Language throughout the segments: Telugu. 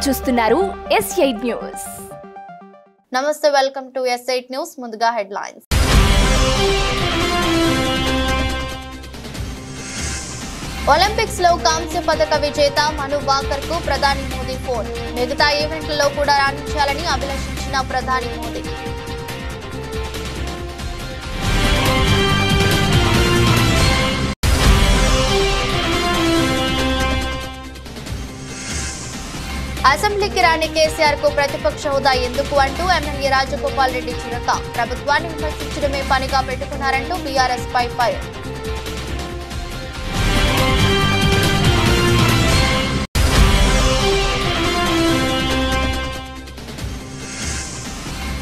చూస్తున్నారు S8 న్యూస్. నమస్తే, వెల్కమ్ టు S8 న్యూస్. ముందుగా హెడ్లైన్స్. ఒలింపిక్స్ లో కాంస్య పథక విజేత మను భాకర్ కు ప్రధాని మోదీ ఫోన్. మిగతా ఈవెంట్లలో కూడా రాణించాలని అభిలషించిన ప్రధాని మోదీ. అసెంబ్లీకి రాని కేసీఆర్ కు ప్రతిపక్ష హోదా ఎందుకు అంటూ ఎమ్మెల్యే రాజగోపాల్ రెడ్డి చురక. ప్రభుత్వాన్ని విమర్శించడమే పనిగా పెట్టుకున్నారంటూ బీఆర్ఎస్ పై ఫైర్.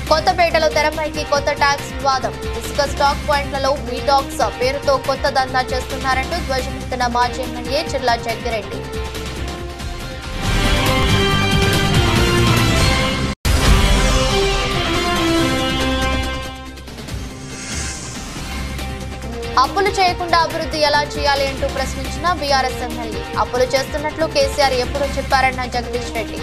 కొత్తపేటలో తెరపైకి కొత్త ట్యాక్స్ వివాదం. ఇసుక స్టాక్ పాయింట్లలో మీటాక్స్ పేరుతో కొత్త దందా చేస్తున్నారంటూ ధ్వజమెత్తిన మాజీ ఎమ్మెల్యే చిర్లా జగ్గిరెడ్డి. అప్పులు చేయకుండా అభివృద్ధి ఎలా చేయాలి అంటూ ప్రశ్నించిన బీఆర్ఎస్ ఎమ్మెల్యే. అప్పులు చేస్తున్నట్లు కేసీఆర్ ఎప్పుడో చెప్పారన్న జగదీష్ రెడ్డి.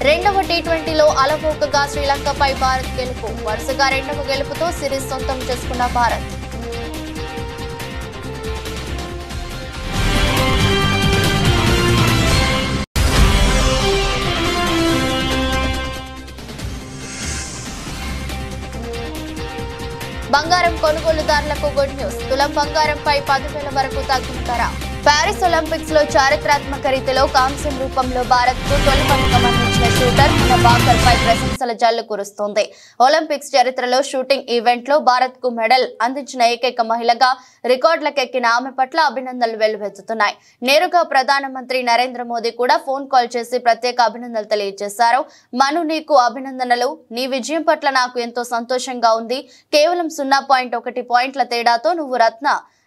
రెండవ టీ20లో అలవోకగా శ్రీలంకపై భారత్ గెలుపు. వరుసగా రెండవ గెలుపుతో సిరీస్ సొంతం చేసుకున్న భారత్. బంగారం కొనుగోలుదారులకు గుడ్ న్యూస్. తులం బంగారంపై 10,000 వరకు తగ్గిన ధర. ప్యారిస్ ఒలింపిక్స్ లో చారిత్రాత్మక రీతిలో కాంస్యం రూపంలో భారత్ కు తొలి పథకం అందించిన షూటర్ మను భాకర్ పై ప్రశంసల జల్లు కురుస్తోంది. ఒలింపిక్స్ చరిత్రలో షూటింగ్ ఈవెంట్ లో భారత్ కు మెడల్ అందించిన ఏకైక మహిళగా రికార్డులకెక్కిన ఆమె పట్ల అభినందనలు వెల్లువెత్తుతున్నాయి. నేరుగా ప్రధానమంత్రి నరేంద్ర మోదీ కూడా ఫోన్ కాల్ చేసి ప్రత్యేక అభినందనలు తెలియజేశారు. మను, నీకు అభినందనలు. నీ విజయం పట్ల నాకు ఎంతో సంతోషంగా ఉంది. కేవలం 0.1 పాయింట్ల తేడాతో నువ్వు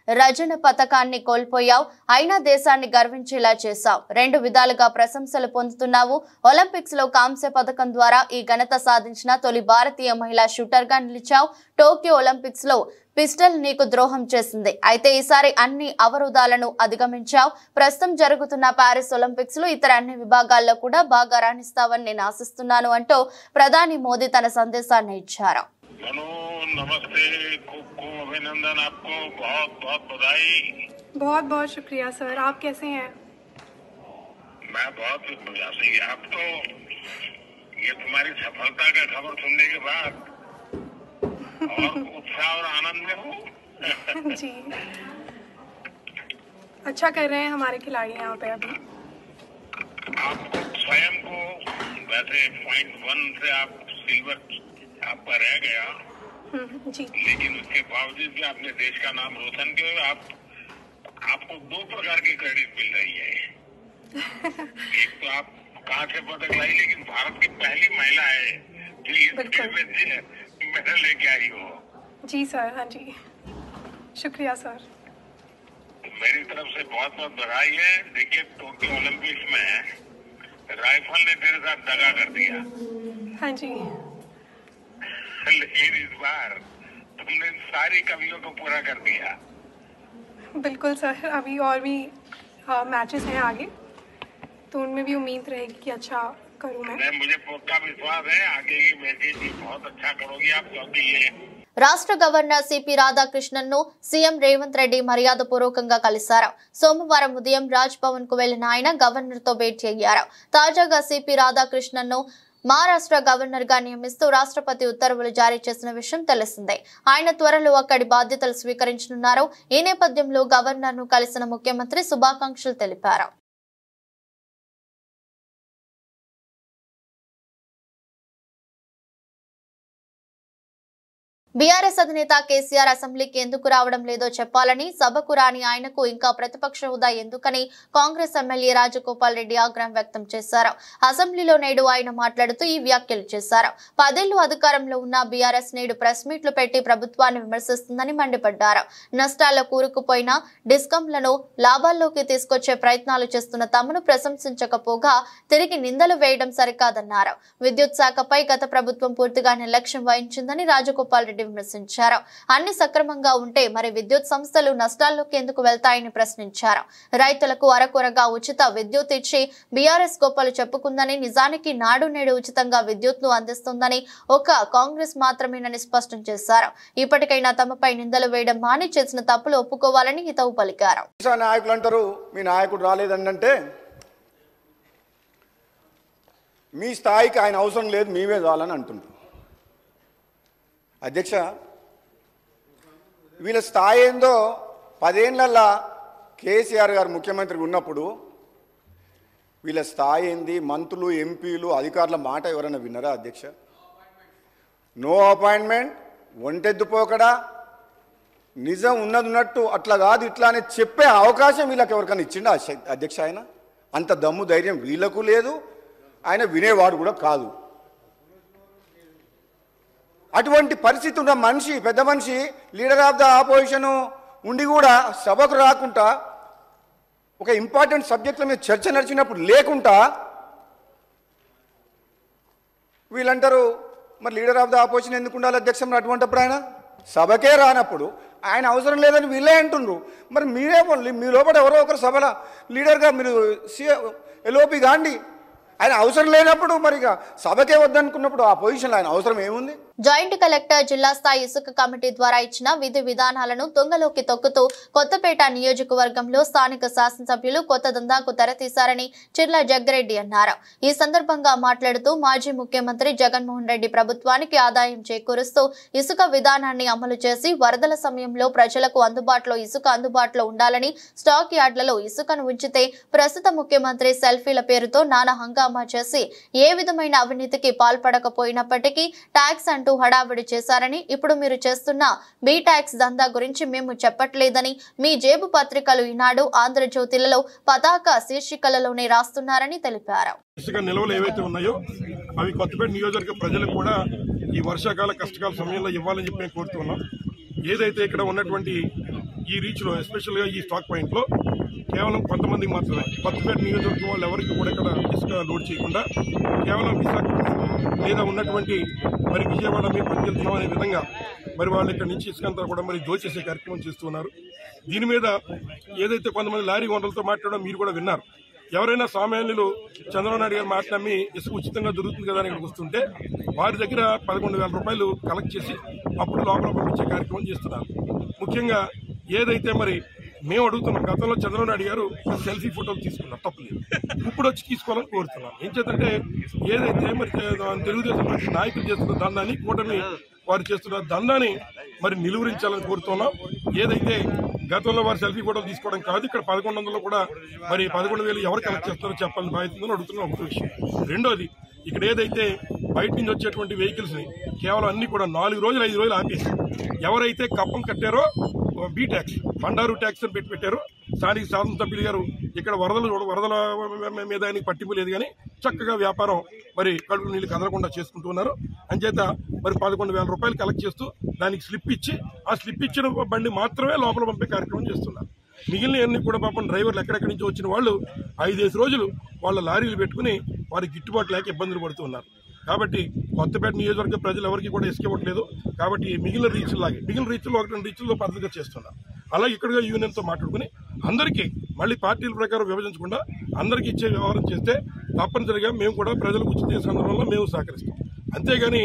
రజన పథకాన్ని కోల్పోయావు. అయినా దేశాన్ని గర్వించేలా చేశావు. 2 విధాలుగా ప్రశంసలు పొందుతున్నావు. ఒలింపిక్స్ లో కాంస్య పథకం ద్వారా ఈ ఘనత సాధించిన తొలి భారతీయ మహిళా షూటర్ గా నిలిచావు. టోక్యో ఒలింపిక్స్ లో పిస్టల్ నీకు ద్రోహం చేసింది. అయితే ఈసారి అన్ని అవరోధాలను అధిగమించావు. ప్రస్తుతం జరుగుతున్న ప్యారిస్ ఒలింపిక్స్ లో ఇతర అన్ని విభాగాల్లో కూడా బాగా రాణిస్తావని నేను ఆశిస్తున్నాను అంటూ ప్రధాని మోదీ తన సందేశాన్ని ఇచ్చారు. नमस्ते, खूब अभिनंदन, आपको बहुत बहुत बधाई. बहुत बहुत शुक्रिया सर. आप कैसे हैं? मैं बहुत बढ़िया से. आप तो ये तुम्हारी सफलता का खबर सुनने के बाद और उत्साह और आनंद में हूँ. जी, अच्छा कर रहे हैं हमारे खिलाड़ी यहाँ पे. अभी आप स्वयं को वैसे 0.1 से आप सिल्वर आपका रह गया, जी, लेकिन उसके बावजूद भी आपने देश का नाम रोशन किया. आपको 2 प्रकार की क्रेडिट मिल रही है. एक तो आप कहाँ से पदक लाई, लेकिन भारत की पहली महिला है जो इस खेल में मेडल लेके आई हो. जी सर. हाँ जी, शुक्रिया सर. मेरी तरफ से बहुत बहुत बधाई है. देखिए, टोक्यो ओलंपिक्स में राइफल ने तेरे साथ दगा कर दिया. हाँ जी, लेकिन इस बार तुमने सारी कमियों को पूरा कर दिया. बिल्कुल सर. अभी और भी मैचेस हैं आगे, तो उनमें भी उम्मीद रहेगी कि अच्छा करूं मैं. मुझे पक्का विश्वास है आगे की मैचेस भी बहुत अच्छा करोगी आप, क्योंकि ये రాష్ట్ర గవర్నర్ సిపి రాధాకృష్ణన్ ను సీఎం రేవంత్ రెడ్డి మర్యాదపూర్వకంగా కలిశారు. సోమవారం ఉదయం రాజ్ భవన్ కు వెళ్లిన ఆయన గవర్నర్ తో భేటీ అయ్యారు. తాజాగా సిపి రాధాకృష్ణన్ ను మహారాష్ట్ర గవర్నర్ గా నియమిస్తూ రాష్ట్రపతి ఉత్తర్వులు జారీ చేసిన విషయం తెలిసిందే. ఆయన త్వరలో అక్కడి బాధ్యతలు స్వీకరించనున్నారు. ఈ నేపథ్యంలో గవర్నర్ ను కలిసిన ముఖ్యమంత్రి శుభాకాంక్షలు తెలిపారు. బీఆర్ఎస్ అధినేత కేసీఆర్ అసెంబ్లీకి ఎందుకు రావడం లేదో చెప్పాలని, సభకు రాని ఆయనకు ఇంకా ప్రతిపక్ష హోదా ఎందుకని కాంగ్రెస్ ఎమ్మెల్యే రాజగోపాల్ రెడ్డి ఆగ్రహం వ్యక్తం చేశారు. అసెంబ్లీలో నేడు ఆయన మాట్లాడుతూ ఈ వ్యాఖ్యలు చేశారు. 10 ఏళ్లు అధికారంలో ఉన్న బీఆర్ఎస్ నేడు ప్రెస్ మీట్లు పెట్టి ప్రభుత్వాన్ని విమర్శిస్తుందని మండిపడ్డారు. నష్టాల్లో కూరుకుపోయిన డిస్కంలను లాభాల్లోకి తీసుకొచ్చే ప్రయత్నాలు చేస్తున్న తమను ప్రశంసించకపోగా తిరిగి నిందలు వేయడం సరికాదన్నారు. విద్యుత్ శాఖపై గత ప్రభుత్వం పూర్తిగా నిర్లక్ష్యం వహించిందని రాజగోపాల్ రెడ్డి విమర్శించారు. అన్ని సక్రమంగా ఉంటే మరి విద్యుత్ సంస్థలు నష్టాల్లోకి ఎందుకు వెళ్తాయని ప్రశ్నించారు. రైతులకు అరకొరగా ఉచిత విద్యుత్ ఇచ్చి బీఆర్ఎస్ గొప్పలు చెప్పుకుందని, నిజానికి నాడు నేడు ఉచితంగా విద్యుత్ ను అందిస్తుందని ఒక కాంగ్రెస్ మాత్రమేనని స్పష్టం చేశారు. ఇప్పటికైనా తమపై నిందలు వేయడం మాని చేసిన తప్పులు ఒప్పుకోవాలని హితవు పలికారు. నాయకులు అంటారు మీ నాయకుడు రాలేదంటే మీ స్థాయికి ఆయన అవసరం లేదు, మేమే చాలని అంటుంటారు. అధ్యక్ష, వీళ్ళ స్థాయి ఏందో 10 ఏళ్లలో కేసీఆర్ గారు ముఖ్యమంత్రి ఉన్నప్పుడు వీళ్ళ స్థాయి ఏంది, మంత్రులు ఎంపీలు అధికారుల మాట ఎవరైనా విన్నారా అధ్యక్ష? నో అపాయింట్మెంట్, ఒంటెద్దుపోకడా, నిజం ఉన్నట్టు అట్లా కాదు ఇట్లా అని చెప్పే అవకాశం వీళ్ళకి ఎవరికైనా ఇచ్చిండా అధ్యక్ష? ఆయన అంత దమ్ము ధైర్యం వీళ్ళకు లేదు, ఆయన వినేవాడు కూడా కాదు. అటువంటి పరిస్థితి ఉన్న మనిషి, పెద్ద మనిషి, లీడర్ ఆఫ్ ద ఆపోజిషన్ ఉండి కూడా సభకు రాకుండా ఒక ఇంపార్టెంట్ సబ్జెక్టుల మీద చర్చ నడిచినప్పుడు లేకుండా వీళ్ళంటారు మరి లీడర్ ఆఫ్ ద ఆపోజిషన్ ఎందుకు ఉండాలి అధ్యక్ష? మరి అటువంటిప్పుడు ఆయన సభకే రానప్పుడు ఆయన అవసరం లేదని వీళ్ళే అంటుండ్రు. మరి మీరే మీ లోపల ఎవరో ఒకరు సభలో లీడర్గా మీరు ఎల్ఓపి గాండి. ఆయన అవసరం లేనప్పుడు మరి సభకే వద్దనుకున్నప్పుడు ఆ పొజిషన్లో ఆయన అవసరం ఏముంది? జాయింట్ కలెక్టర్ జిల్లా స్థాయి ఇసుక కమిటీ ద్వారా ఇచ్చిన విధి విధానాలను తొంగలోకి తొక్కుతూ కొత్తపేట నియోజకవర్గంలో స్థానిక శాసనసభ్యులు కొత్త దందాకు తెరతీశారని చిర్ల జగ్గిరెడ్డి అన్నారు. ఈ సందర్భంగా మాట్లాడుతూ మాజీ ముఖ్యమంత్రి జగన్మోహన్ రెడ్డి ప్రభుత్వానికి ఆదాయం చేకూరుస్తూ ఇసుక విధానాన్ని అమలు చేసి వరదల సమయంలో ప్రజలకు అందుబాటులో ఉండాలని, స్టాక్ యార్డులలో ఇసుకను ఉంచితే ప్రస్తుత ముఖ్యమంత్రి సెల్ఫీల పేరుతో నానా హంగామా చేసి ఏ విధమైన అవినీతికి పాల్పడకపోయినప్పటికీ ట్యాక్స్ అంటూ హడావిడి చేశారని, ఇప్పుడు మీరు చేస్తున్న బీ ట్యాక్స్ దందా గురించి మేము చెప్పట్లేదని, మీ జేబు పత్రికలు ఈనాడు, ఆంధ్రజ్యోతిలలో పతాక శీర్షికలలోనే రాస్తున్నారని తెలిపారు. ఇసుక నిల్వలు ఏవైతే ఉన్నాయో అవి కొత్తపేట నియోజకవర్గ ప్రజలకు కూడా ఈ వర్షాకాల కష్టకాల సమయంలో ఇవ్వాలని చెప్పి మేము కోరుతున్నాం. ఏదైతే ఇక్కడ ఉన్నటువంటి ఈ రీచ్ లో ఎస్పెషల్ గా ఈ స్టాక్ పాయింట్ లో కేవలం కొంతమందికి మాత్రమే, కొత్తపేట నియోజకవర్గం వాళ్ళు ఎవరికి కూడా ఇక్కడ ఇసుక లోడ్ చేయకుండా కేవలం విశాఖపట్నం లేదా ఉన్నటువంటి మరి విజయవాడ మేము పనిచేస్తున్నాం అనే విధంగా మరి వాళ్ళు ఇక్కడ నుంచి ఇసుక అంతా కూడా మరి దోచేసే కార్యక్రమం చేస్తున్నారు. దీని మీద ఏదైతే కొంతమంది లారీ ఓనర్లతో మాట్లాడడం మీరు కూడా విన్నారు. ఎవరైనా సామాన్యులు చంద్రబాబు నాయుడు గారు మాట నమ్మి ఇసుక ఉచితంగా దొరుకుతుంది కదా అని ఇక్కడికి వస్తుంటే వారి దగ్గర 11,000 రూపాయలు కలెక్ట్ చేసి అప్పుడు లోపల పంపించే కార్యక్రమం చేస్తున్నారు. ముఖ్యంగా ఏదైతే మరి మేము అడుగుతున్నాం, గతంలో చంద్రబాబు నాయుడు గారు సెల్ఫీ ఫోటోలు తీసుకున్నారు, తప్పలేదు. ఇప్పుడు వచ్చి తీసుకోవాలని కోరుతున్నాం. ఏం చేద్దంటే ఏదైతే మరి తెలుగుదేశం పార్టీ నాయకులు చేస్తున్న దందాన్ని, కూటమి వారు చేస్తున్న దందాన్ని మరి నిలువరించాలని కోరుతున్నాం. ఏదైతే గతంలో వారు సెల్ఫీ ఫోటోలు తీసుకోవడం కాదు, ఇక్కడ 1100 కూడా మరి 11,000 ఎవరు కలెక్ట్ చేస్తారో చెప్పాలని బాధ్యతను అడుగుతున్నాం. ఒక విషయం. రెండోది, ఇక్కడ ఏదైతే బయట నుంచి వచ్చేటువంటి వెహికల్స్ ని కేవలం అన్ని కూడా 4 రోజులు 5 రోజులు ఆపేసి ఎవరైతే కప్పం కట్టారో బీ ట్యాక్స్, బండారు ట్యాక్స్ అని పెట్టారో స్థానిక శాసనసభ్యులు గారు ఇక్కడ వరదల మీద ఆయనకి పట్టింపు లేదు కానీ చక్కగా వ్యాపారం మరి కడుపు నీళ్లు కదలకుండా చేసుకుంటూ ఉన్నారు. అంచేత మరి 11,000 రూపాయలు కలెక్ట్ చేస్తూ దానికి స్లిప్ ఇచ్చి ఆ స్లిప్ ఇచ్చిన బండి మాత్రమే లోపల పంపే కార్యక్రమం చేస్తున్నారు. మిగిలిన కూడా పాపం డ్రైవర్లు ఎక్కడెక్కడి నుంచి వచ్చిన వాళ్ళు 5-5 రోజులు వాళ్ళ లారీలు పెట్టుకుని వారికి గిట్టుబాటు లేక ఇబ్బందులు పడుతున్నారు. కాబట్టి కొత్తపేట నియోజకవర్గ ప్రజలు ఎవరికి కూడా ఇసుక ఇవ్వట్లేదు. కాబట్టి మిగిలిన రీచ్లు 1-2 రీచ్ల్లో పద్ధతిగా చేస్తున్నారు. అలాగే ఇక్కడ యూనియన్తో మాట్లాడుకుని అందరికీ మళ్ళీ పార్టీల ప్రకారం విభజించకుండా అందరికీ ఇచ్చే వ్యవహారం చేస్తే తప్పనిసరిగా మేము కూడా ప్రజలకు ఉచిత సందర్భంలో మేము సహకరిస్తాం. అంతేగాని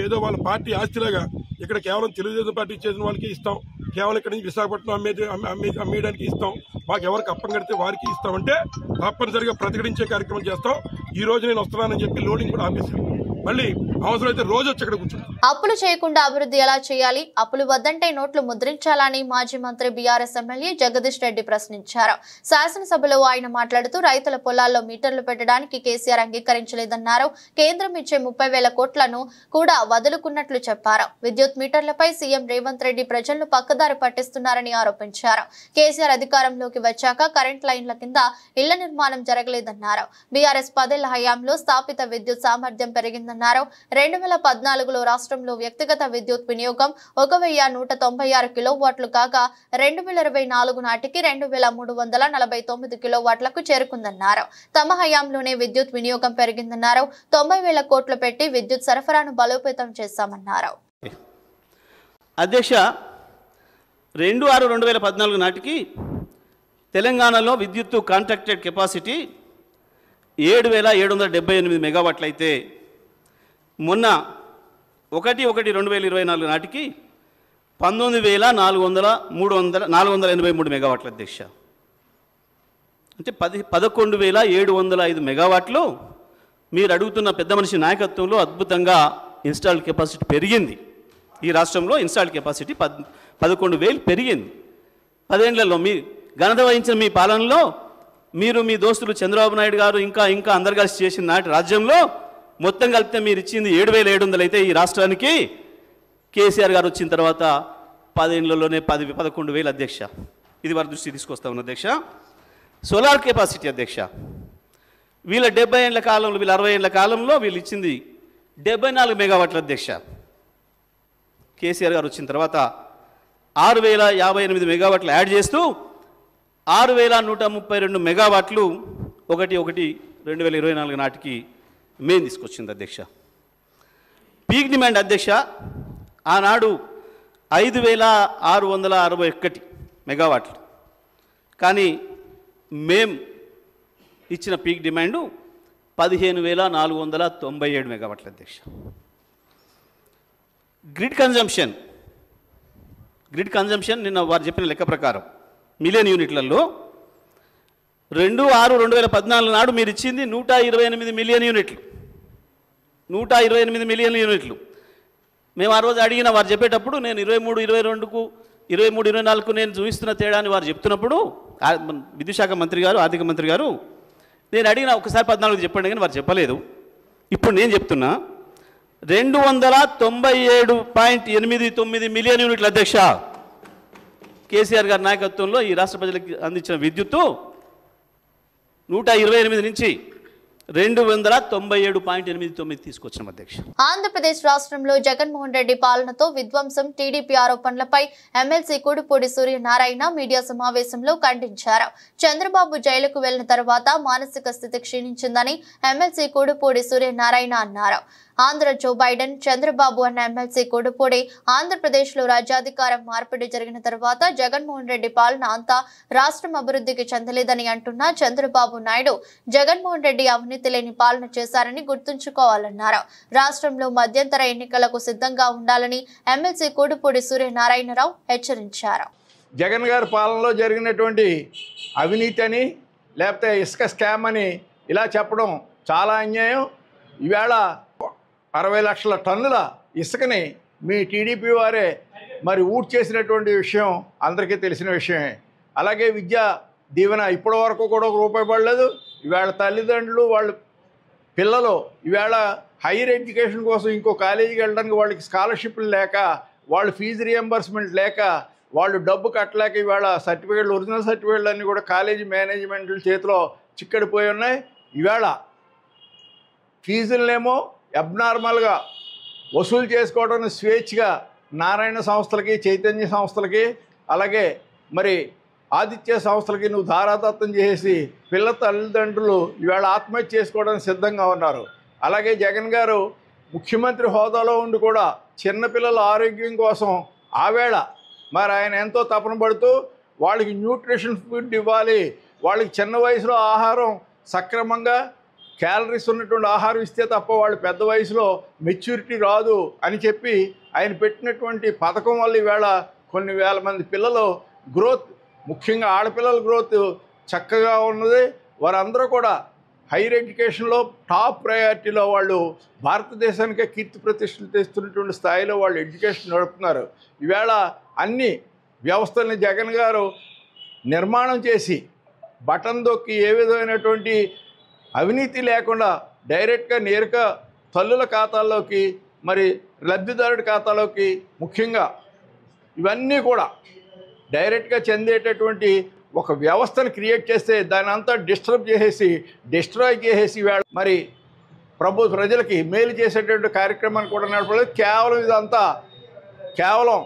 ఏదో వాళ్ళ పార్టీ ఆస్తిలాగా ఇక్కడ కేవలం తెలుగుదేశం పార్టీ చేసిన వాళ్ళకి ఇస్తాం, కేవలం ఇక్కడ నుంచి విశాఖపట్నం అమ్మేయడానికి ఇస్తాం, మాకు ఎవరికి అప్పం కడితే వారికి ఇస్తామంటే తప్పనిసరిగా ప్రతిఘటించే కార్యక్రమం చేస్తాం. ఈ రోజు నేను వస్తున్నానని చెప్పి లోడింగ్ కూడా ఆపేశాను. మళ్ళీ అవసరమైతే రోజు వచ్చి ఇక్కడ కూర్చుంటాం. అప్పులు చేయకుండా అభివృద్ధి ఎలా చేయాలి, అప్పులు వద్దంటే నోట్లు ముద్రించాలని మాజీ మంత్రి బీఆర్ఎస్ ఎమ్మెల్యే జగదీష్ రెడ్డి ప్రశ్నించారు. శాసనసభలో ఆయన మాట్లాడుతూ రైతుల పొలాల్లో మీటర్లు పెట్టడానికి కేసీఆర్ అంగీకరించలేదన్నారు. కేంద్రం ఇచ్చే 30,000 కోట్లను కూడా వదులుకున్నట్లు చెప్పారు. విద్యుత్ మీటర్లపై సీఎం రేవంత్ రెడ్డి ప్రజలను పక్కదారి పట్టిస్తున్నారని ఆరోపించారు. కేసీఆర్ అధికారంలోకి వచ్చాక కరెంట్ లైన్ల కింద ఇళ్ల నిర్మాణం జరగలేదన్నారు. బీఆర్ఎస్ 10 ఏళ్ల హయాంలో స్థాపిత విద్యుత్ సామర్థ్యం పెరిగిందన్నారు. 2014లో రాష్ట్రంలో వ్యక్తిగత విద్యుత్ వినియోగం 1196 కిలోవాట్లు కాగా 2024 నాటికి 2349 కిలోవాట్లకు చేరుకుందన్నారు. తమ హయాంలోనే విద్యుత్ వినియోగం పెరిగిందన్నారు. 90,000 కోట్లు పెట్టి విద్యుత్ సరఫరాను బలోపేతం చేశామన్నారు. అధ్యక్ష, 2/6/2014 నాటికి తెలంగాణలో విద్యుత్తు కాంట్రాక్టెడ్ కెపాసిటీ 7,778 మెగావాట్లు అయితే మొన్న 1/1/2024 నాటికి 19,483 మెగావాట్ల అధ్యక్ష. అంటే 11,705 మెగావాట్లు మీరు అడుగుతున్న పెద్ద మనిషి నాయకత్వంలో అద్భుతంగా ఇన్స్టాల్డ్ కెపాసిటీ పెరిగింది. ఈ రాష్ట్రంలో ఇన్స్టాల్డ్ కెపాసిటీ 11,000 పెరిగింది. 10 ఏళ్లలో మీ ఘనత వహించిన మీ పాలనలో మీరు మీ దోస్తులు చంద్రబాబు నాయుడు గారు ఇంకా అందరు కలిసి చేసిన నాటి రాజ్యంలో మొత్తం కలిపితే మీరు ఇచ్చింది 7,700 అయితే ఈ రాష్ట్రానికి కేసీఆర్ గారు వచ్చిన తర్వాత 10 ఏళ్లలోనే 11,000 అధ్యక్ష. ఇది వారి దృష్టి తీసుకొస్తా ఉన్న అధ్యక్ష. సోలార్ కెపాసిటీ అధ్యక్ష, వీళ్ళ 70 ఏళ్ల కాలంలో, వీళ్ళ 60 ఏళ్ల కాలంలో వీళ్ళు ఇచ్చింది 74 మెగావాట్ల అధ్యక్ష. కేసీఆర్ గారు వచ్చిన తర్వాత 6,058 మెగావాట్లు యాడ్ చేస్తూ 6,132 మెగావాట్లు 1/1/2024 నాటికి మేము తీసుకొచ్చింది అధ్యక్ష. పీక్ డిమాండ్ అధ్యక్ష ఆనాడు 5,661 మెగావాట్లు, కానీ మేం ఇచ్చిన పీక్ డిమాండు 15,497 మెగావాట్ల అధ్యక్ష. గ్రిడ్ కన్జంప్షన్ నిన్న వారు చెప్పిన లెక్క ప్రకారం మిలియన్ యూనిట్లలో 2/6/2014 నాడు మీరు ఇచ్చింది 128 మిలియన్ యూనిట్లు. 128 మిలియన్ యూనిట్లు. మేము ఆ రోజు అడిగిన వారు చెప్పేటప్పుడు నేను 23-22కు 23-24కు నేను చూపిస్తున్న తేడాని వారు చెప్తున్నప్పుడు విద్యుత్ శాఖ మంత్రి గారు, ఆర్థిక మంత్రి గారు, నేను అడిగిన ఒకసారి 14కు చెప్పండి కానీ వారు చెప్పలేదు. ఇప్పుడు నేను చెప్తున్నా 297.89 మిలియన్ యూనిట్ల అధ్యక్ష. కేసీఆర్ గారి నాయకత్వంలో ఈ రాష్ట్ర ప్రజలకు అందించిన విద్యుత్తు 128 నుంచి 297.89 తీసుకొచ్చిన అధ్యక్ష. ఆంధ్రప్రదేశ్ రాష్ట్రంలో జగన్మోహన్ రెడ్డి పాలనతో విధ్వంసం, టీడీపీ ఆరోపణలపై ఎమ్మెల్సీ కూడుపూడి సూర్యనారాయణ మీడియా సమావేశంలో ఖండించారు. చంద్రబాబు జైలుకు వెళ్లిన తర్వాత మానసిక స్థితి క్షీణించిందని ఎమ్మెల్సీ కూడుపూడి సూర్యనారాయణ అన్నారు. ఆంధ్ర జో బైడెన్, చంద్రబాబు అన్న ఎమ్మెల్సీ కూడుపూడి ఆంధ్రప్రదేశ్ లో రాజ్యాధికారం మార్పిడి జరిగిన తర్వాత జగన్మోహన్ రెడ్డి పాలన అంతా రాష్ట్రం అభివృద్ధికి చెందలేదని అంటున్న చంద్రబాబు నాయుడు జగన్మోహన్ రెడ్డి అవినీతి లేని పాలన చేశారని గుర్తుంచుకోవాలన్నారు. రాష్ట్రంలో మధ్యంతర ఎన్నికలకు సిద్ధంగా ఉండాలని ఎమ్మెల్సీ కూడుపూడి సూర్యనారాయణరావు హెచ్చరించారు. జగన్ గారి పాలనలో జరిగినటువంటి అవినీతి అని లేకపోతే ఇసుక స్కామ్ అని ఇలా చెప్పడం చాలా అన్యాయం. ఈవేళ 60 లక్షల టన్నుల ఇసుకని మీ టీడీపీ వారే మరి ఊట్ చేసినటువంటి విషయం అందరికీ తెలిసిన విషయమే. అలాగే విద్యా దీవెన ఇప్పటి వరకు కూడా ₹1 పడలేదు. ఈవేళ తల్లిదండ్రులు వాళ్ళ పిల్లలు ఈవేళ హైయర్ ఎడ్యుకేషన్ కోసం ఇంకో కాలేజీకి వెళ్ళడానికి వాళ్ళకి స్కాలర్షిప్లు లేక, వాళ్ళు ఫీజు రియంబర్స్మెంట్ లేక, వాళ్ళు డబ్బు కట్టలేక ఈవేళ సర్టిఫికేట్లు, ఒరిజినల్ సర్టిఫికేట్లు అన్నీ కూడా కాలేజీ మేనేజ్మెంట్ల చేతిలో చిక్కడిపోయి ఉన్నాయి. ఈవేళ ఫీజులనేమో అబ్నార్మల్గా వసూలు చేసుకోవడం స్వేచ్ఛగా నారాయణ సంస్థలకి, చైతన్య సంస్థలకి, అలాగే మరి ఆదిత్య సంస్థలకి నువ్వు ధారాదత్తం చేసి పిల్ల తల్లిదండ్రులు ఈవేళ ఆత్మహత్య చేసుకోవడానికి సిద్ధంగా ఉన్నారు. అలాగే జగన్ గారు ముఖ్యమంత్రి హోదాలో ఉండి కూడా చిన్నపిల్లల ఆరోగ్యం కోసం ఆవేళ మరి ఆయన ఎంతో తపన పడుతూ వాళ్ళకి న్యూట్రిషన్ ఫుడ్ ఇవ్వాలి, వాళ్ళకి చిన్న వయసులో ఆహారం సక్రమంగా క్యాలరీస్ ఉన్నటువంటి ఆహారం ఇస్తే తప్ప వాళ్ళు పెద్ద వయసులో మెచ్యూరిటీ రాదు అని చెప్పి ఆయన పెట్టినటువంటి పథకం వల్ల ఈవేళ కొన్ని వేల మంది పిల్లలు గ్రోత్, ముఖ్యంగా ఆడపిల్లల గ్రోత్ చక్కగా ఉన్నది. వారందరూ కూడా హైయర్ ఎడ్యుకేషన్లో టాప్ ప్రయారిటీలో వాళ్ళు భారతదేశానికే కీర్తి ప్రతిష్టలు తెస్తున్నటువంటి స్థాయిలో వాళ్ళు ఎడ్యుకేషన్ నడుపుతున్నారు. ఈవేళ అన్ని వ్యవస్థల్ని జగన్ గారు నిర్మాణం చేసి బటన్ దొక్కి ఏ విధమైనటువంటి అవినీతి లేకుండా డైరెక్ట్గా నేరుగా తల్లుల ఖాతాల్లోకి మరి లబ్ధిదారుడి ఖాతాలోకి ముఖ్యంగా ఇవన్నీ కూడా డైరెక్ట్గా చెందేటటువంటి ఒక వ్యవస్థను క్రియేట్ చేస్తే దాని అంతా డిస్ట్రాయ్ చేసేసి మరి ప్రజలకి మేలు చేసేటటువంటి కార్యక్రమాన్ని కూడా నడపలేదు. కేవలం ఇదంతా కేవలం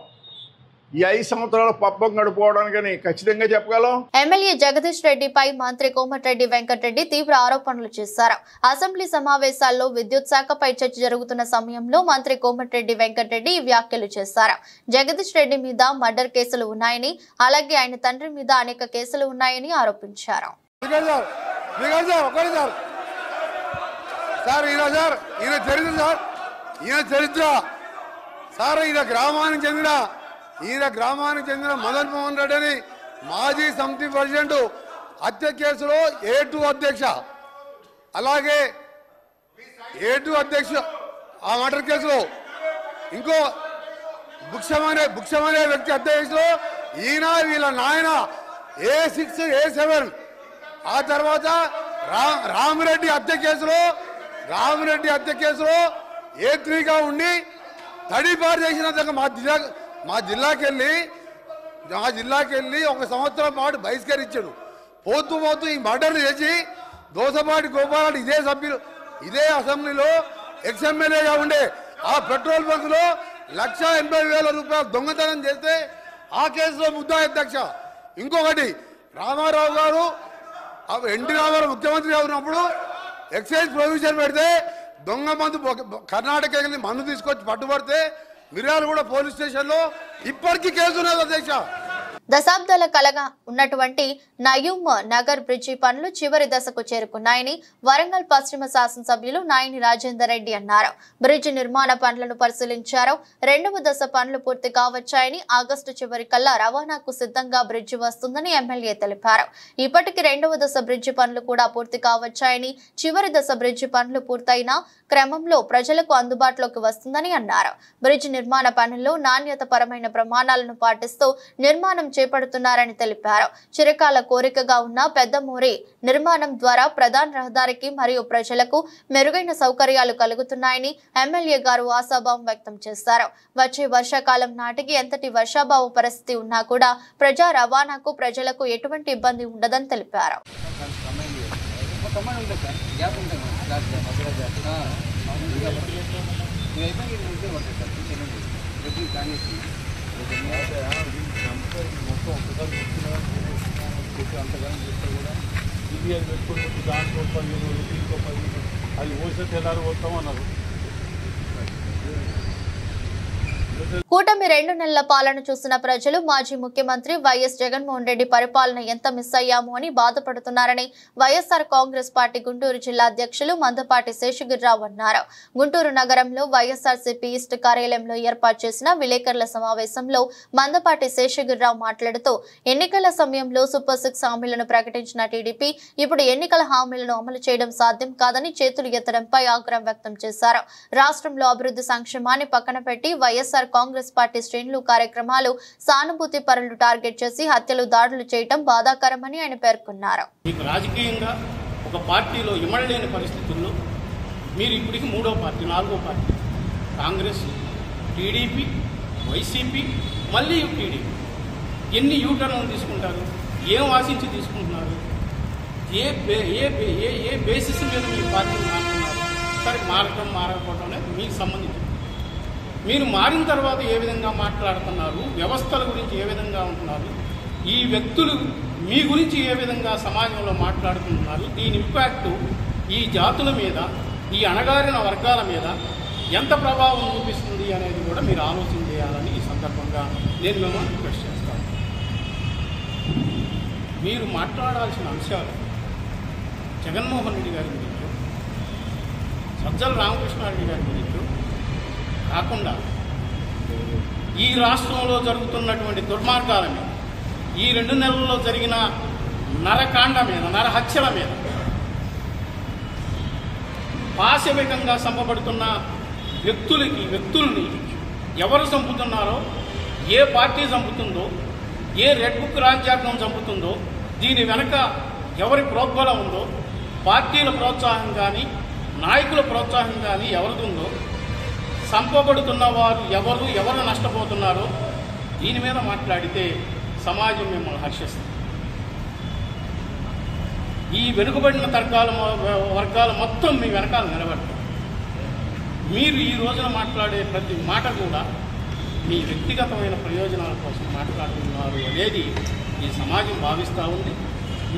ఈ 5 సంవత్సరాల పబ్బం గడిపోవడానికని ఖచ్చితంగా చెప్పగలం. ఎమ్మెల్యే జగదీష్ రెడ్డిపై మంత్రి కోమటిరెడ్డి వెంకటరెడ్డి తీవ్ర ఆరోపణలు చేశారు. అసెంబ్లీ సమావేశాల్లో విద్యుత్ శాఖపై చర్చ జరుగుతున్న సమయంలో మంత్రి కోమటిరెడ్డి వెంకటరెడ్డి ఈ వ్యాఖ్యలు చేశారు. జగదీష్ రెడ్డి మీద మర్డర్ కేసులు ఉన్నాయని, అలాగే ఆయన తండ్రి మీద అనేక కేసులు ఉన్నాయని ఆరోపించారు. గ్రామానికి చెందిన మదన్ మోహన్ రెడ్డి అని మాజీ సమితి ప్రెసిడెంట్ హత్య కేసులో A2 అధ్యక్ష, అలాగే A2 అధ్యక్ష ఆ మర్డర్ కేసులో ఇంకో బుక్షమనే వ్యక్తి హత్య కేసులో ఈయన వీళ్ళ నాయన A6 A7, ఆ తర్వాత రామిరెడ్డి హత్య కేసులో A3గా ఉండి తడిపారు చేసిన మా జిల్లాకి వెళ్ళి 1 సంవత్సరం పాటు బహిష్కరించాడు. పోతూ ఈ మర్డర్లు చేసి దోసపాటి గోపాల్ ఇదే అసెంబ్లీలో ఎక్స్ఎమ్మెల్యేగా ఉండే ఆ పెట్రోల్ బంకులో 1,80,000 రూపాయలు దొంగతనం చేస్తే ఆ కేసులో ముద్దాయి అధ్యక్ష. ఇంకొకటి రామారావు గారు ఎన్టీ రామారావు ముఖ్యమంత్రిగా ఉన్నప్పుడు ఎక్సైజ్ ప్రొవిజన్ పెడితే దొంగ మందు కర్ణాటక వెళ్ళి మందు తీసుకొచ్చి పట్టుబడితే మిర్యాలగూడ పోలీస్ స్టేషన్లో ఇప్పటికీ కేసు ఉన్నది అధ్యక్ష. దశాబ్దాల కలగా ఉన్నటువంటి నయూమ్ నగర్ బ్రిడ్జి పనులు చివరి దశకు చేరుకున్నాయని వరంగల్ పశ్చిమ శాసనసభ్యులు నాయని రాజేందర్ రెడ్డి అన్నారు. బ్రిడ్జి నిర్మాణ పనులను పరిశీలించారు. 2వ దశ పనులు పూర్తి కావచ్చాయని, ఆగస్టు చివరి కల్లా రవాణాకు సిద్ధంగా బ్రిడ్జి వస్తుందని ఎమ్మెల్యే తెలిపారు. ఇప్పటికి 2వ దశ బ్రిడ్జి పనులు కూడా పూర్తి కావచ్చాయని, చివరి దశ బ్రిడ్జి పనులు పూర్తయిన క్రమంలో ప్రజలకు అందుబాటులోకి వస్తుందని అన్నారు. బ్రిడ్జి నిర్మాణ పనుల్లో నాణ్యత పరమైన ప్రమాణాలను పాటిస్తూ నిర్మాణం చేపడుతున్నారని తెలిపారు. చిరకాల కోరికగా ఉన్న పెద్దమూరి నిర్మాణం ద్వారా ప్రధాన రహదారికి మరియు ప్రజలకు మెరుగైన సౌకర్యాలు కలుగుతున్నాయని ఎమ్మెల్యే గారు ఆశాభావం వ్యక్తం చేశారు. వచ్చే వర్షాకాలం నాటికి ఎంతటి వర్షాభావ పరిస్థితి ఉన్నా కూడా ప్రజా రవాణాకు ప్రజలకు ఎటువంటి ఇబ్బంది ఉండదని తెలిపారు. అది పోసే తెల్లారు పోతామన్నారు. కూటమి 2 నెలల పాలన చూసిన ప్రజలు మాజీ ముఖ్యమంత్రి వైఎస్ జగన్మోహన్ రెడ్డి పరిపాలన ఎంత మిస్ అయ్యాము అని బాధపడుతున్నారని వైఎస్ఆర్ కాంగ్రెస్ పార్టీ గుంటూరు జిల్లా అధ్యక్షులు మందపాటి శేషగిరిరావు అన్నారు. గుంటూరు నగరంలో వైఎస్ఆర్సీపీ ఈస్ట్ కార్యాలయంలో ఏర్పాటు చేసిన విలేకరుల సమావేశంలో మందపాటి శేషగిరిరావు మాట్లాడుతూ ఎన్నికల సమయంలో సూపర్ 6 హామీలను ప్రకటించిన టీడీపీ ఇప్పుడు ఎన్నికల హామీలను అమలు చేయడం సాధ్యం కాదని చేతులు ఎత్తడంపై ఆగ్రహం వ్యక్తం చేశారు. రాష్ట్రంలో అభివృద్ధి సంక్షేమాన్ని పక్కన పెట్టి వైఎస్ఆర్ కాంగ్రెస్ పార్టీ శ్రేణులు కార్యక్రమాలు సానుభూతి పరులు టార్గెట్ చేసి హత్యలు దాడులు చేయడం బాధాకరమని ఆయన పేర్కొన్నారు. రాజకీయంగా ఒక పార్టీలో ఇమడలేని పరిస్థితుల్లో మీరు ఇప్పటికి 3వ పార్టీ 4వ పార్టీ కాంగ్రెస్, టీడీపీ, వైసీపీ, మళ్ళీ టీడీపీ ఎన్ని యూటర్న్లు తీసుకుంటారు? ఏం ఆశించి తీసుకుంటున్నారు? ఏ బేసిస్ మీద మీరు పార్టీని మారుతున్నారు? సరే మారటం మారకపోవడం అనేది మీకు సంబంధించింది. మీరు మారిన తర్వాత ఏ విధంగా మాట్లాడుతున్నారు, వ్యవస్థల గురించి ఏ విధంగా ఉంటున్నారు, ఈ వ్యక్తులు మీ గురించి ఏ విధంగా సమాజంలో మాట్లాడుకుంటున్నారు, దీని ఇంపాక్ట్ ఈ జాతుల మీద, ఈ అణగారిన వర్గాల మీద ఎంత ప్రభావం చూపిస్తుంది అనేది కూడా మీరు ఆలోచన చేయాలని ఈ సందర్భంగా నేను మిమ్మల్ని రిక్వెస్ట్ చేస్తాను. మీరు మాట్లాడాల్సిన అంశాలు జగన్మోహన్ రెడ్డి గారి గురించి, సజ్జల రామకృష్ణారెడ్డి గారి గురించి కాకుండా ఈ రాష్ట్రంలో జరుగుతున్నటువంటి దుర్మార్గాల మీద, ఈ 2 నెలల్లో జరిగిన నరకాండ మీద, నరహత్యల మీద పాశవికంగా చంపబడుతున్న వ్యక్తుల్ని ఎవరు చంపుతున్నారో, ఏ పార్టీ చంపుతుందో, ఏ రెడ్ బుక్ రాజ్యాంగం చంపుతుందో, దీని వెనక ఎవరి ప్రోద్బలం ఉందో, పార్టీల ప్రోత్సాహం కానీ నాయకుల ప్రోత్సాహం కానీ ఎవరిదుందో, చంపబడుతున్న వారు ఎవరు నష్టపోతున్నారో దీని మీద మాట్లాడితే సమాజం మిమ్మల్ని హర్షిస్తుంది. ఈ వెనుకబడిన వర్గాలు మొత్తం మీ వెనకాల నిలబడతారు. మీరు ఈ రోజున మాట్లాడే ప్రతి మాట కూడా మీ వ్యక్తిగతమైన ప్రయోజనాల కోసం మాట్లాడుతున్నారు అనేది ఈ సమాజం భావిస్తూ ఉంది.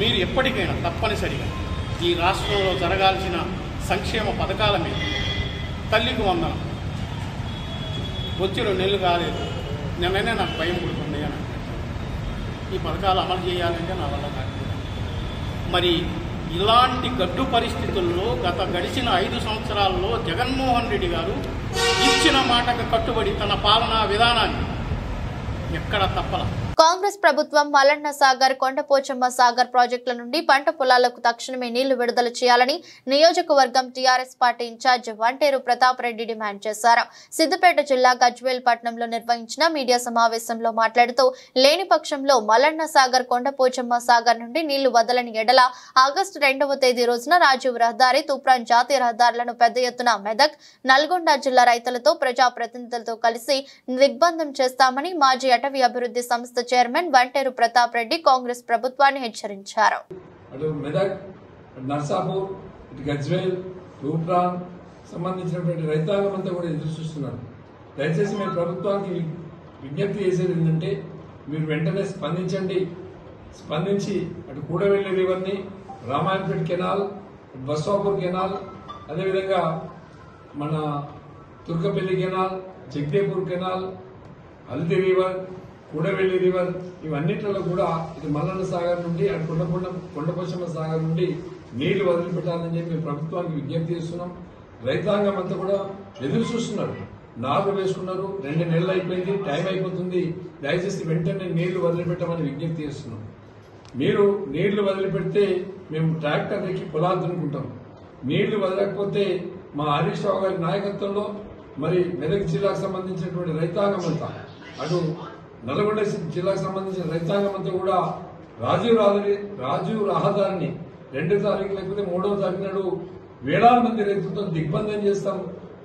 మీరు ఎప్పటికైనా తప్పనిసరిగా ఈ రాష్ట్రంలో జరగాల్సిన సంక్షేమ పథకాల మీద, తల్లికి వందనం వచ్చి 2 నెలలు కాలేదు, నిన్ననే నాకు భయం పుడుతుంది అని ఈ పథకాలు అమలు చేయాలంటే నా వల్ల కాదు. మరి ఇలాంటి గడ్డు పరిస్థితుల్లో గడిచిన 5 సంవత్సరాల్లో జగన్మోహన్ రెడ్డి గారు ఇచ్చిన మాటకు కట్టుబడి తన పాలనా విధానాన్ని ఎక్కడ తప్పల. కాంగ్రెస్ ప్రభుత్వం మల్లన్న సాగర్, కొండపోచమ్మ సాగర్ ప్రాజెక్టుల నుండి పంట పొలాలకు తక్షణమే నీళ్లు విడుదల చేయాలని నియోజకవర్గం TRS party incharge Vanteru Pratap Reddy demand చేశారు. సిద్దిపేట జిల్లా గజ్వేల్ పట్టణంలో నిర్వహించిన మీడియా సమావేశంలో మాట్లాడుతూ లేని పక్షంలో మల్లన్న సాగర్, కొండపోచమ్మ సాగర్ నుండి నీళ్లు వదలని ఎడల ఆగస్టు 2వ తేదీ రోజున రాజీవ్ రహదారి, తూప్రాన్ జాతీయ రహదారులను పెద్ద ఎత్తున మెదక్, నల్గొండ జిల్లా రైతులతో, ప్రజాప్రతినిధులతో కలిసి దిగ్బంధం చేస్తామని మాజీ అటవీ అభివృద్ధి సంస్థ చైర్మన్ వంటేరు ప్రతాప్ రెడ్డి కాంగ్రెస్ ప్రభుత్వాన్ని హెచ్చరించారు. అటు మెదక్, నర్సాపూర్, ఇటు గజ్వేల్, తూప్రాన్ సంబంధించినటువంటి రైతాంగం అంతా కూడా ఎదురు చూస్తున్నారు. దయచేసి మేము ప్రభుత్వానికి విజ్ఞప్తి చేసేది ఏంటంటే మీరు వెంటనే స్పందించి అటు కూడవెల్లి రివర్ని, రామాయణపేట కెనాల్, బస్వాపూర్ కెనాల్, అదేవిధంగా మన Turkapalli canal, Jagdevpur canal, Haldi river, Kudavelli river, ఇవన్నిట్లలో కూడా ఇది మల్లన్న సాగర్ నుండి అటు కొండపోచమ్మ సాగర్ నుండి నీళ్లు వదిలిపెట్టాలని చెప్పి మేము ప్రభుత్వానికి విజ్ఞప్తి చేస్తున్నాం. రైతాంగం అంతా కూడా ఎదురు చూస్తున్నారు. నారు వేసుకున్నారు, 2 నెలలు అయిపోయింది, టైం అయిపోతుంది. దయచేసి వెంటనే నీళ్లు వదిలిపెట్టమని విజ్ఞప్తి చేస్తున్నాం. మీరు నీళ్లు వదిలిపెడితే మేము ట్రాక్టర్ ఎక్కి పొలాలు దున్నుకుంటాం. నీళ్లు వదలకపోతే మా హరీష్ రావు గారి నాయకత్వంలో మరి మెదక్ జిల్లాకు సంబంధించినటువంటి రైతాంగం అంతా, అటు నల్గొండ జిల్లాకు సంబంధించిన రైతాంగం అంతా కూడా రాజీవ్ రహదారిని 2వ తారీఖు లేకపోతే 3వ తారీఖు నాడు వేలాది మంది రైతులతో దిగ్బంధం చేస్తాం.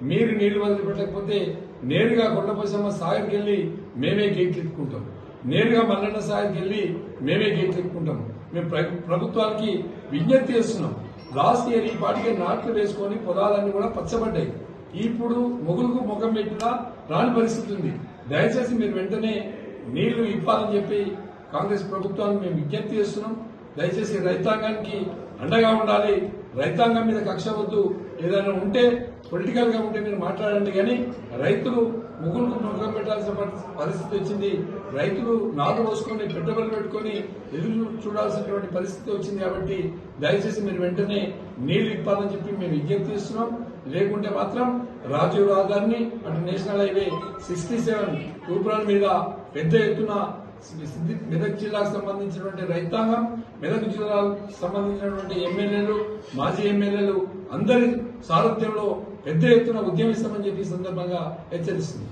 మీరు నీళ్లు వదిలిపెట్టకపోతే నేరుగా కొండపోచమ్మ సాగర్కి వెళ్లి మేమే గేట్లు ఎత్తుకుంటాం, నేరుగా మల్లన్న సాగర్కి వెళ్లి మేమే గేట్లు ఎత్తుకుంటాం. మేము ప్రభుత్వానికి విజ్ఞప్తి చేస్తున్నాం. లాస్ట్ ఇయర్ ఈ పాటికే నాట్లు వేసుకొని పొలాలన్నీ కూడా పచ్చబడ్డాయి. ఇప్పుడు మొగులకు ముఖం పెట్టినా రాని పరిస్థితి ఉంది. దయచేసి మీరు వెంటనే నీళ్లు ఇవ్వాలని చెప్పి కాంగ్రెస్ ప్రభుత్వాన్ని మేము విజ్ఞప్తి చేస్తున్నాం. దయచేసి రైతాంగానికి అండగా ఉండాలి. రైతాంగం మీద కక్ష వద్దు. ఏదైనా ఉంటే పొలిటికల్ గా ఉంటే మీరు మాట్లాడండి, కానీ రైతులు ముగ్గులకు ముఖం పెట్టాల్సిన పరిస్థితి వచ్చింది. రైతులు నాటు పోసుకొని పెట్టుబడులు పెట్టుకొని ఎదురు చూడాల్సినటువంటి పరిస్థితి వచ్చింది. కాబట్టి దయచేసి మీరు వెంటనే నీళ్లు ఇవ్వాలని చెప్పి మేము విజ్ఞప్తి చేస్తున్నాం. లేకుంటే మాత్రం రాజీవ్ రహదారిని, అటు నేషనల్ హైవే 67 తూప్రాన్ మీద పెద్ద ఎత్తున మెదక్ జిల్లాకు సంబంధించినటువంటి రైతాంగం, మెదక్ జిల్లాకు సంబంధించినటువంటి ఎమ్మెల్యేలు, మాజీ ఎమ్మెల్యేలు అందరి సారథ్యంలో పెద్ద ఎత్తున ఉద్యమిస్తామని చెప్పి సందర్భంగా హెచ్చరిస్తుంది.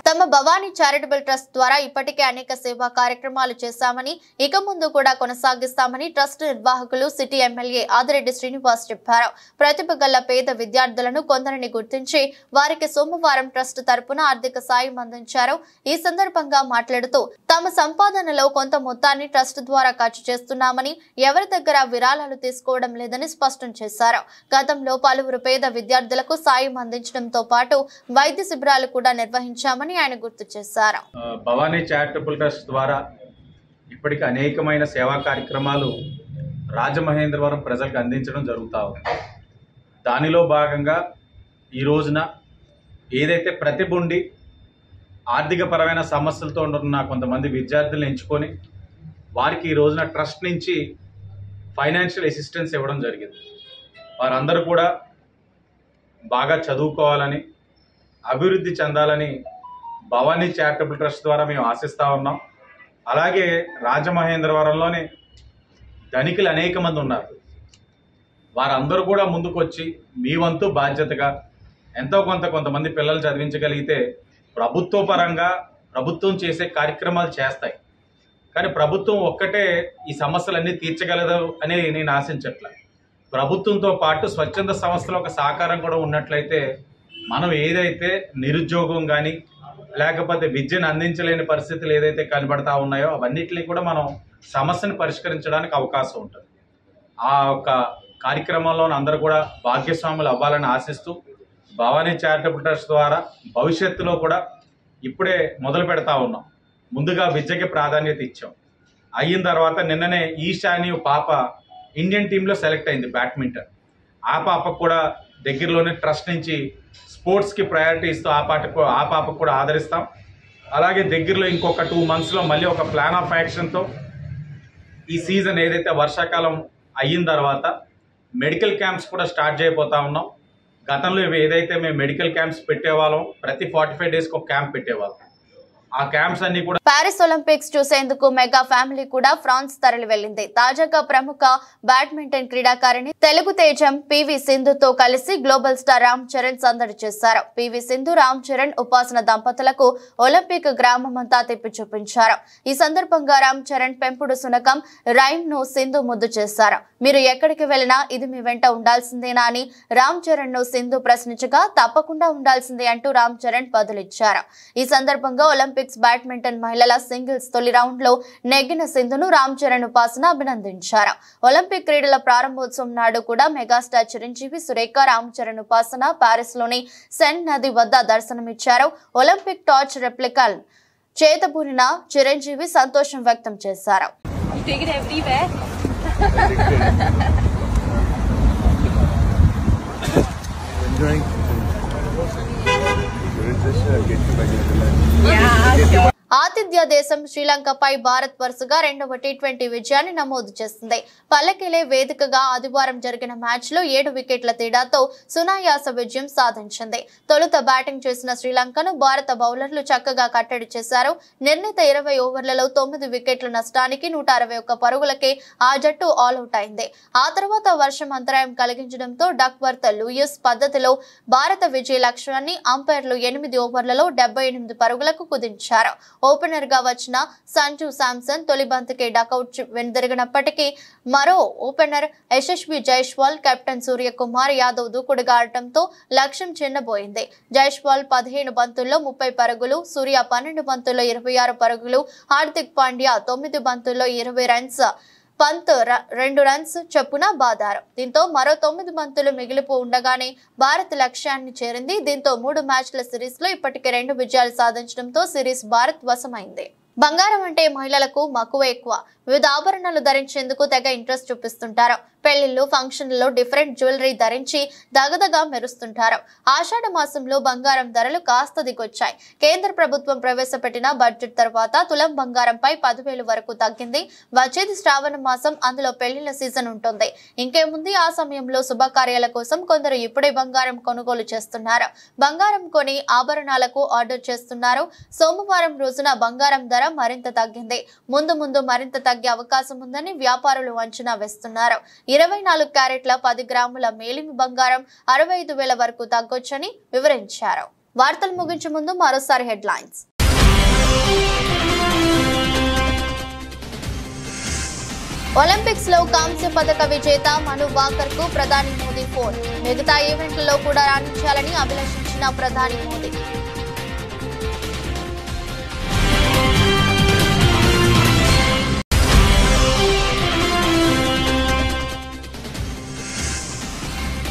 తమ భవానీ చారిటబుల్ ట్రస్ట్ ద్వారా ఇప్పటికే అనేక సేవా కార్యక్రమాలు చేశామని, ఇక ముందు కూడా కొనసాగిస్తామని ట్రస్ట్ నిర్వాహకులు సిటీ ఎమ్మెల్యే ఆదిరెడ్డి శ్రీనివాస్ చెప్పారు. ప్రతిభ గల పేద విద్యార్థులను కొందరిని గుర్తించి వారికి సోమవారం ట్రస్ట్ తరపున ఆర్థిక సాయం అందించారు. ఈ సందర్భంగా మాట్లాడుతూ తమ సంపాదనలో కొంత మొత్తాన్ని ట్రస్ట్ ద్వారా ఖర్చు చేస్తున్నామని, ఎవరి దగ్గర విరాళాలు తీసుకోవడం లేదని స్పష్టం చేశారు. గతంలో పలువురు పేద విద్యార్థులకు సాయం అందించడంతో పాటు వైద్య శిబిరాలు కూడా నిర్వహించామని ఆయన గుర్తు చేశారు. భవానీ చారిటబుల్ ట్రస్ట్ ద్వారా ఇప్పటికి అనేకమైన సేవా కార్యక్రమాలు రాజమహేంద్రవరం ప్రజలకు అందించడం జరుగుతూ ఉంది. దానిలో భాగంగా ఈ రోజున ఏదైతే ప్రతిభ ఉండి ఆర్థికపరమైన సమస్యలతో ఉన్న కొంతమంది విద్యార్థులను ఎంచుకొని వారికి ఈ రోజున ట్రస్ట్ నుంచి ఫైనాన్షియల్ అసిస్టెన్స్ ఇవ్వడం జరిగింది. వారందరూ కూడా బాగా చదువుకోవాలని, అభివృద్ధి చెందాలని భవానీ చారిటబుల్ ట్రస్ట్ ద్వారా మేము ఆశిస్తూ ఉన్నాం. అలాగే రాజమహేంద్రవరంలోని ధనికులు అనేక మంది ఉన్నారు. వారందరూ కూడా ముందుకొచ్చి మీ వంతు బాధ్యతగా ఎంతో కొంతమంది పిల్లలు చదివించగలిగితే ప్రభుత్వ పరంగా ప్రభుత్వం చేసే కార్యక్రమాలు చేస్తాయి. కానీ ప్రభుత్వం ఒక్కటే ఈ సమస్యలన్నీ తీర్చగలదు అని నేను ఆశించట్లే. ప్రభుత్వంతో పాటు స్వచ్ఛంద సంస్థల ఒక సహకారం కూడా ఉన్నట్లయితే మనం ఏదైతే నిరుద్యోగం కానీ లేకపోతే విద్యను అందించలేని పరిస్థితులు ఏదైతే కనబడతా ఉన్నాయో అవన్నిటిని కూడా మనం సమస్యను పరిష్కరించడానికి అవకాశం ఉంటుంది. ఆ యొక్క కార్యక్రమంలో అందరూ కూడా భాగ్యస్వాములు అవ్వాలని ఆశిస్తూ భవానీ చారిటబుల్ ట్రస్ట్ ద్వారా భవిష్యత్తులో కూడా ఇప్పుడే మొదలు పెడతా ఉన్నాం. ముందుగా విద్యకి ప్రాధాన్యత ఇచ్చాం. అయిన తర్వాత నిన్ననే ఈశాని పాప ఇండియన్ టీంలో సెలెక్ట్ అయింది బ్యాడ్మింటన్. ఆ పాపకు కూడా దగ్గరలోనే ట్రస్ట్ నుంచి స్పోర్ట్స్కి ప్రయారిటీ ఇస్తూ ఆ పాపకు కూడా ఆదరిస్తాం. అలాగే దగ్గరలో ఇంకొక 2 monthsలో మళ్ళీ ఒక ప్లాన్ ఆఫ్ యాక్షన్తో ఈ సీజన్ ఏదైతే వర్షాకాలం అయిన తర్వాత మెడికల్ క్యాంప్స్ కూడా స్టార్ట్ చేయబోతా ఉన్నాం. గతంలో ఏదైతే మేము మెడికల్ క్యాంప్స్ పెట్టేవాళ్ళం, ప్రతి 45 daysకి ఒక క్యాంప్ పెట్టేవాళ్ళం. ఆ క్యాంప్స్ అన్ని కూడా పారిస్ ఒలింపిక్స్ చూసేందుకు మెగా ఫ్యామిలీ కూడా ఫ్రాన్స్ తరలి వెళ్లింది. తాజాగా ప్రముఖ బ్యాడ్మింటన్ క్రీడాకారిణి తెలుగు తేజం పివి సింధుతో కలిసి గ్లోబల్ స్టార్ రామ్ చరణ్ సందడి చేశారు. పివి సింధు, రామ్ చరణ్, ఉపాసన దంపతులకు ఒలింపిక్ గ్రామమంతా తిప్పి చూపించారు. ఈ సందర్భంగా రామ్ చరణ్ పెంపుడు సునకం రైమ్ ను సింధు ముద్దు చేశారు. మీరు ఎక్కడికి వెళ్లినా ఇది మీ వెంట ఉండాల్సిందేనా అని రామ్ చరణ్ ను సింధు ప్రశ్నించగా తప్పకుండా ఉండాల్సిందే అంటూ రామ్ చరణ్ బదులిచ్చారు. ఈ సందర్భంగా ఒలింపిక్స్ బ్యాడ్మింటన్ మహిళల సింగిల్స్ తొలి రౌండ్ లో నెగ్గిన సింధును రామ్ చరణ్, ఉపాసన అభినందించారు. ఒలింపిక్ క్రీడల ప్రారంభోత్సవం నాడు కూడా మెగాస్టార్ చిరంజీవి, సురేఖ, రామ్ చరణ్, ఉపాసన పారిస్ లోని సెన్ నది వద్ద దర్శనమిచ్చారు. ఒలింపిక్ టార్చ్ రెప్లికల్ చేతబూనిన చిరంజీవి సంతోషం వ్యక్తం చేశారు. ఆతిథ్య దేశం శ్రీలంకపై భారత్ వరుసగా 2వ T20 విజయాన్ని నమోదు చేసింది. పల్లెకెలే వేదికగా ఆదివారం జరిగిన మ్యాచ్ లో 7 వికెట్ల తేడాతో సునాయాస విజయం సాధించింది. తొలుత బ్యాటింగ్ చేసిన శ్రీలంకను భారత బౌలర్లు చక్కగా కట్టడి చేశారు. నిర్ణీత 20 ఓవర్లలో 9 వికెట్ల నష్టానికి 161 పరుగులకే ఆ జట్టు ఆల్అౌట్ అయింది. ఆ తర్వాత వర్షం అంతరాయం కలిగించడంతో డక్వర్త్ లూయిస్ పద్ధతిలో భారత విజయ లక్ష్యాన్ని అంపైర్లు 8 ఓవర్లలో 78 పరుగులకు కుదించారు. ఓపెనర్ గా వచ్చిన సంజు శాంసన్ తొలి బంతికే డకౌట్ వెనుదిరిగినప్పటికీ మరో ఓపెనర్ యశస్వి జైస్వాల్, కెప్టెన్ సూర్యకుమార్ యాదవ్ దూకుడుగా ఆడటంతో లక్ష్యం చిన్నబోయింది. జైస్వాల్ 15 బంతుల్లో 30 పరుగులు, సూర్య 12 బంతుల్లో 26 పరుగులు, హార్దిక్ పాండ్యా 9 బంతుల్లో 20 రన్స్, పంత్ 2 రన్స్ చొప్పున బాదారు. దీంతో మరో 9 బంతులు మిగిలిపో ఉండగానే భారత్ లక్ష్యాన్ని చేరింది. దీంతో 3 మ్యాచ్ల సిరీస్ లో ఇప్పటికే 2 విజయాలు సాధించడంతో సిరీస్ భారత్ వశమైంది. బంగారం అంటే మహిళలకు మక్కువ ఎక్కువ. వివిధ ఆభరణాలు ధరించేందుకు తెగ ఇంట్రెస్ట్ చూపిస్తుంటారు. పెళ్లిళ్లు, ఫంక్షన్లలో డిఫరెంట్ జ్యువెలరీ ధరించి దగదగా మెరుస్తుంటారు. ఆషాఢ మాసంలో బంగారం ధరలు కాస్త దిగొచ్చాయి. కేంద్ర ప్రభుత్వం ప్రవేశపెట్టిన బడ్జెట్ తర్వాత తులం బంగారంపై 10,000 వరకు తగ్గింది. వచ్చేది శ్రావణ మాసం, అందులో పెళ్లిళ్ల సీజన్ ఉంటుంది. ఇంకేముంది, ఆ సమయంలో శుభకార్యాల కోసం కొందరు ఇప్పుడే బంగారం కొనుగోలు చేస్తున్నారు. బంగారం కొని ఆభరణాలకు ఆర్డర్ చేస్తున్నారు. సోమవారం రోజున బంగారం ధర మరింత తగ్గింది. ముందు మరింత తగ్గే అవకాశం ఉందని వ్యాపారులు అంచనా వేస్తున్నారు. 24 క్యారెట్ల 10 గ్రాముల మేలిమి బంగారం 65,000 వరకు తగ్గొచ్చని వివరించారు. వార్తలు ముగించే ముందు మరోసారి హెడ్లైన్స్. ఒలింపిక్స్ లో కాంస్య పథక విజేత మను భాకర్ కు ప్రధాని మోదీ ఫోన్. మిగతా ఈవెంట్లలో కూడా రాణించాలని అభిలషించిన ప్రధాని మోదీ.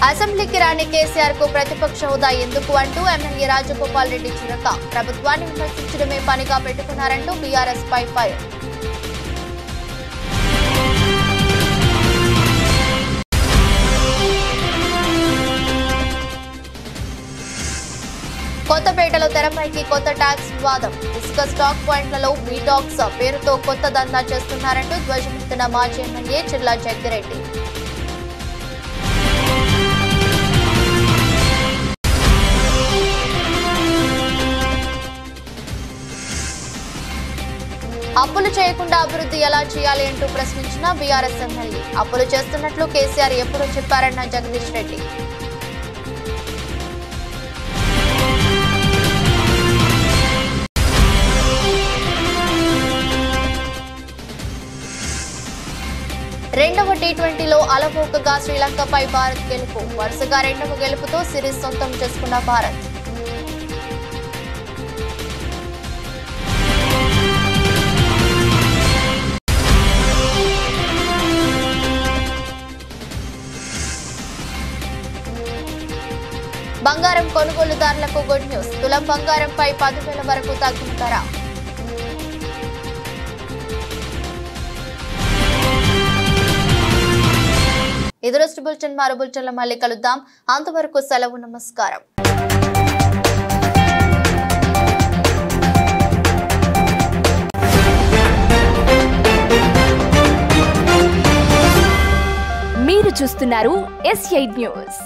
అసెంబ్లీకి రాని కేసీఆర్ కు ప్రతిపక్ష హోదా ఎందుకు అంటూ ఎమ్మెల్యే రాజగోపాల్ రెడ్డి చురక. ప్రభుత్వాన్ని విమర్శించడమే పనిగా పెట్టుకున్నారంటూ బీఆర్ఎస్ పై ఫైర్. కొత్తపేటలో తెరపైకి కొత్త ట్యాక్స్ వివాదం. ఇసుక స్టాక్ పాయింట్లలో బీటాక్స్ పేరుతో కొత్త దందా చేస్తున్నారంటూ ధ్వజమెత్తిన మాజీ ఎమ్మెల్యే చిర్లా జగ్గిరెడ్డి. అప్పులు చేయకుండా అభివృద్ధి ఎలా చేయాలి అంటూ ప్రశ్నించిన బీఆర్ఎస్ ఎమ్మెల్యే. అప్పులు చేస్తున్నట్లు కేసీఆర్ ఎప్పుడో చెప్పారన్న జగదీష్ రెడ్డి. రెండవ టీ20లో అలవోకగా శ్రీలంకపై భారత్ గెలుపు. వరుసగా రెండవ గెలుపుతో సిరీస్ సొంతం చేసుకున్న భారత్. బంగారం కొనుగోలుదారులకు గుడ్ న్యూస్. తులం బంగారంపై 10,000 వరకు తగ్గిన ధర. ఇది రోజు బులెటిన్. మరో బులెటిన్లో మళ్ళీ కలుద్దాం. అంతవరకు సెలవు. నమస్కారం. మీరు చూస్తున్నారు S8 న్యూస్.